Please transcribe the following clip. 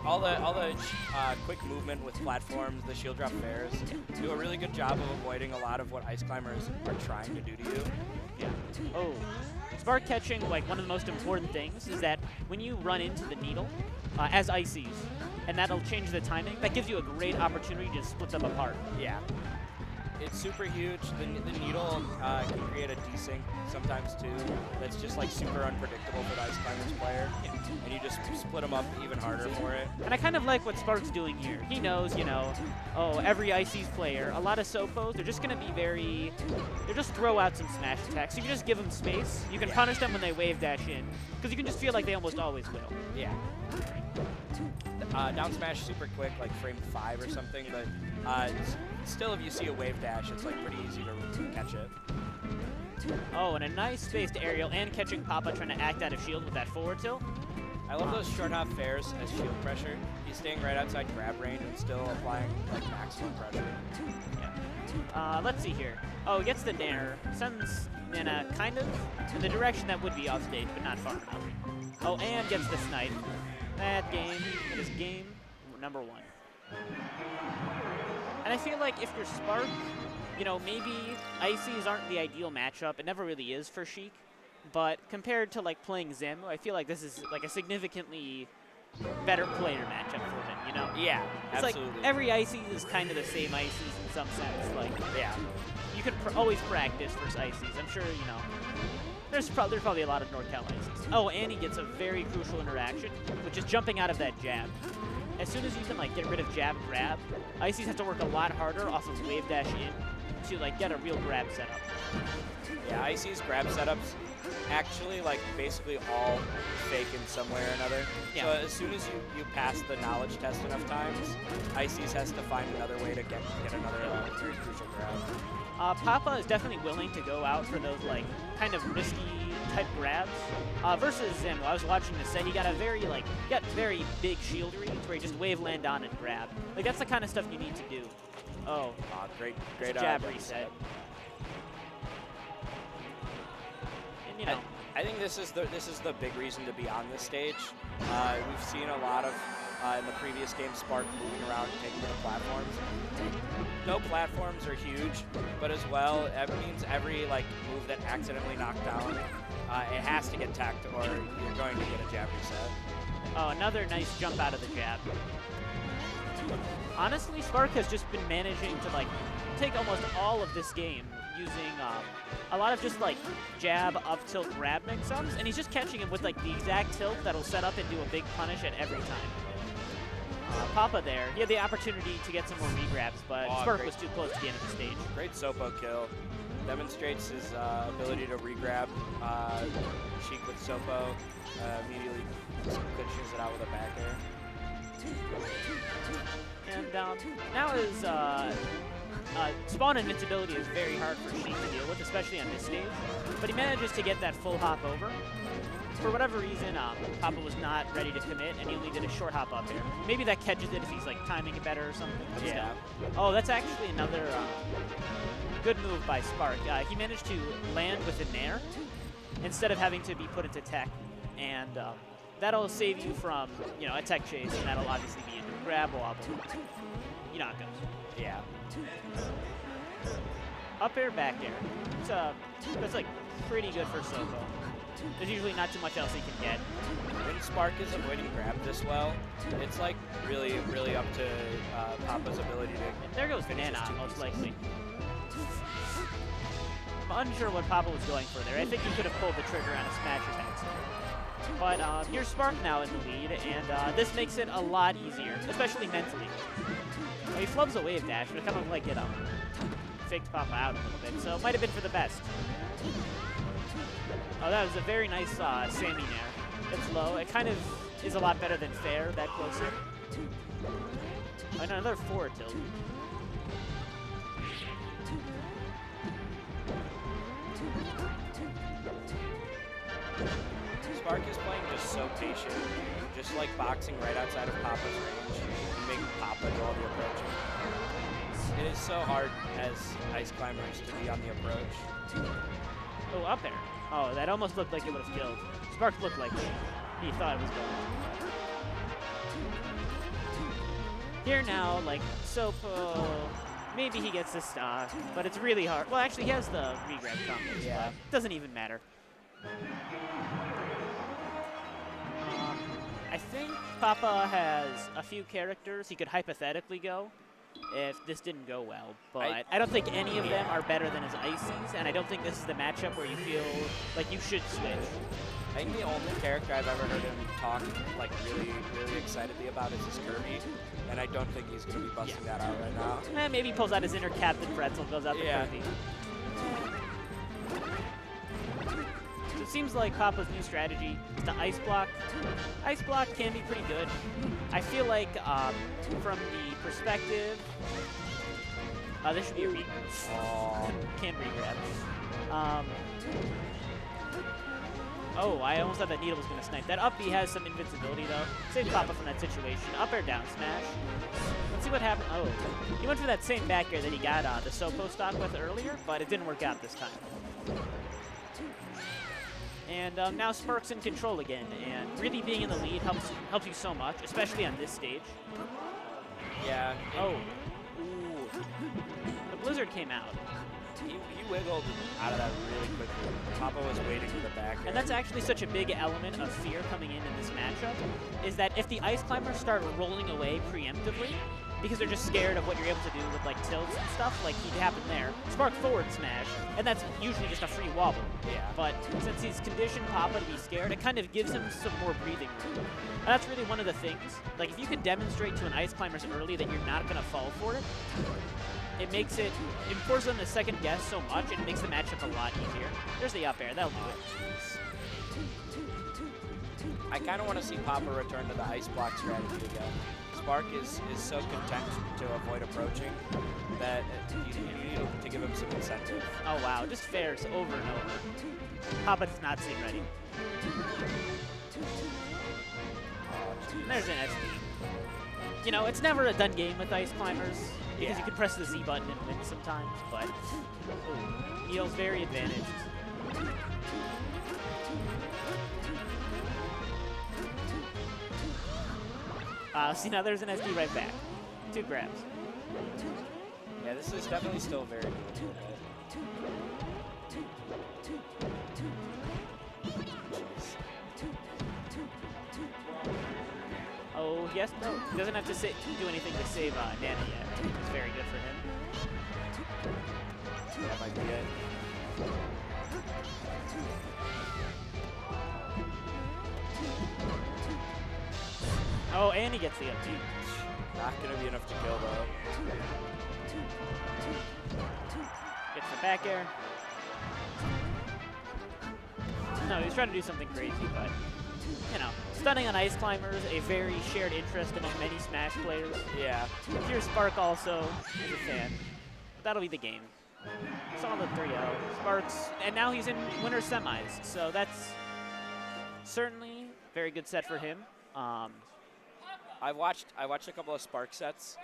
all the quick movement with platforms, the shield drop fairs, do a really good job of avoiding a lot of what ice climbers are trying to do to you. Yeah. Oh. Spark catching, like, one of the most important things is that when you run into the needle as ices, and that'll change the timing, that gives you a great opportunity to split them apart. Yeah. It's super huge. The needle can create a desync sometimes too. That's just like super unpredictable for the ice climbers player. Yeah. And you just split them up even harder for it. And I kind of like what Spark's doing here. He knows, you know, oh, every Ices player, a lot of Sopos, they're just going to be very, they'll just throw out some smash attacks. You can just give them space. You can punish them when they wave dash in, because you can just feel like they almost always will. Yeah. Down smash super quick, like frame 5 or something, but still if you see a wave dash, it's like pretty easy to catch it. Oh, and a nice spaced aerial and catching Papa trying to act out of shield with that forward tilt. I love those short hop fairs as shield pressure. He's staying right outside grab range and still applying like maximum pressure. Yeah. Let's see here. Oh, gets the nair, sends Nana kind of in the direction that would be off stage, but not far enough. Oh, and gets the snipe. That game is game number 1. And I feel like if you're Spark, you know, maybe Ices aren't the ideal matchup. It never really is for Sheik. But compared to like playing Zim, I feel like this is like a significantly better player matchup for him, you know? Yeah, it's absolutely. Like every Ices is kind of the same Ices in some sense. Like, yeah, you can always practice versus Ices. I'm sure, you know, there's probably a lot of NorCal Ices. Oh, and he gets a very crucial interaction, which is jumping out of that jab. As soon as you can like get rid of jab grab, Ices have to work a lot harder off of wave dash in to like get a real grab setup. Yeah, Ices grab setups actually like basically all fake in some way or another. Yeah. So as soon as you pass the knowledge test enough times, Ices has to find another way to get another very crucial grab. Papa is definitely willing to go out for those like kind of risky type grabs. Versus Zim, I was watching this set, he got a very very big shield read where he just wave land on and grab. Like that's the kind of stuff you need to do. Oh, great jab reset. And, you know, I think this is the big reason to be on this stage. We've seen a lot of in the previous game Spark moving around and taking to the platforms. No platforms are huge, but as well, it means every like move that accidentally knocked down, it has to get tacked or you're going to get a jab reset. Oh, another nice jump out of the jab. Honestly, Spark has just been managing to like take almost all of this game using a lot of just like jab, up tilt, grab mix-ups, and he's just catching him with like the exact tilt that'll set up and do a big punish at every time. Papa there, he had the opportunity to get some more re-grabs, but Spark was too close to the end of the stage. Great Sopo kill. Demonstrates his ability to re-grab Sheik with Sopo. Immediately finishes it out with a back air. And now his spawn invincibility is very hard for Sheik to deal with, especially on this stage. But he manages to get that full hop over. For whatever reason, Papa was not ready to commit, and he only did a short hop up there. Maybe that catches it if he's like timing it better or something. But yeah. Still. Oh, that's actually another good move by Spark. He managed to land with a nair instead of having to be put into tech, and that'll save you from a tech chase, and that'll obviously be into a grab wobble. You know how it goes. Yeah. Up air, back air. That's like pretty good for Sopo. There's usually not too much else he can get. When Spark is avoiding grab this well, it's like really up to Papa's ability to. And there goes Banana, most likely. I'm unsure what Papa was going for there. I think he could have pulled the trigger on a smash attack. But here's Spark now in the lead, and this makes it a lot easier, especially mentally. He flubs a wave dash, but it kind of like it faked Papa out a little bit, so it might have been for the best. Oh, that was a very nice Sammy nair. It's low. It kind of is a lot better than fair, that closer. And another forward tilt. Spark is playing just so patient, just like boxing right outside of Papa's range, and making Papa do all the approaching. It is so hard as ice climbers to be on the approach. Oh, up there. Oh, that almost looked like it would have killed. Spark looked like he thought it was going. Here now, like, Sopo, maybe he gets the stock, but it's really hard. Well, actually, he has the regrab combos, Yeah. but it doesn't even matter. I think Papa has a few characters he could hypothetically go if this didn't go well, but I don't think any of them are better than his Ices, and I don't think this is the matchup where you feel like you should switch. I think the only character I've ever heard him talk like really excitedly about is his Kirby, and I don't think he's going to be busting that out right now. Maybe he pulls out his inner Captain Pretzel, goes out the Kirby. So it seems like Papa's new strategy is to Ice Block. Ice Block can be pretty good. I feel like from the perspective, this should be a read. Can regrab. Oh, I almost thought that Needle was going to snipe. That up B has some invincibility, though. Save Papa from that situation. Up air down smash. Let's see what happened. Oh, he went for that same back air that he got the Sopo stock with earlier, but it didn't work out this time. And now Spark's in control again, and really being in the lead helps you so much, especially on this stage. Yeah. Oh. Ooh. The Blizzard came out. He wiggled out of that really quickly. Papa was waiting for the back air. And that's actually such a big element of fear coming in this matchup, is that if the Ice Climbers start rolling away preemptively, because they're just scared of what you're able to do with like tilts and stuff, like he'd happen there, Spark forward smash, and that's usually just a free wobble. Yeah. But since he's conditioned Papa to be scared, it kind of gives him some more breathing room. And that's really one of the things. Like if you can demonstrate to an Ice Climbers early that you're not gonna fall for it, it forces them to second guess so much, and it makes the matchup a lot easier. There's the up air, that'll do it. I kind of want to see Papa return to the Ice Block strategy again. Spark is so content to avoid approaching that you need to give him some incentive. Oh wow, just fairs over and over. Papa does not seem ready. And there's an SD. You know, it's never a done game with Ice Climbers, because you can press the Z button and win sometimes, but Neil's very advantaged. See, now there's an SD right back. 2 grabs. Yeah, this is definitely still very good. Oh, yes, no. He doesn't have to do anything to save Nana yet. It's very good for him. That might be it. Oh, and he gets the up B. Not going to be enough to kill, though. Gets the back air. No, he's trying to do something crazy, but, you know, stunning on Ice Climbers, a very shared interest among many Smash players. Yeah. Here's Spark also is a fan. But that'll be the game. Solid 3-0. Sparks, and now he's in winner semis, so that's certainly a very good set for him. I watched a couple of Spark sets,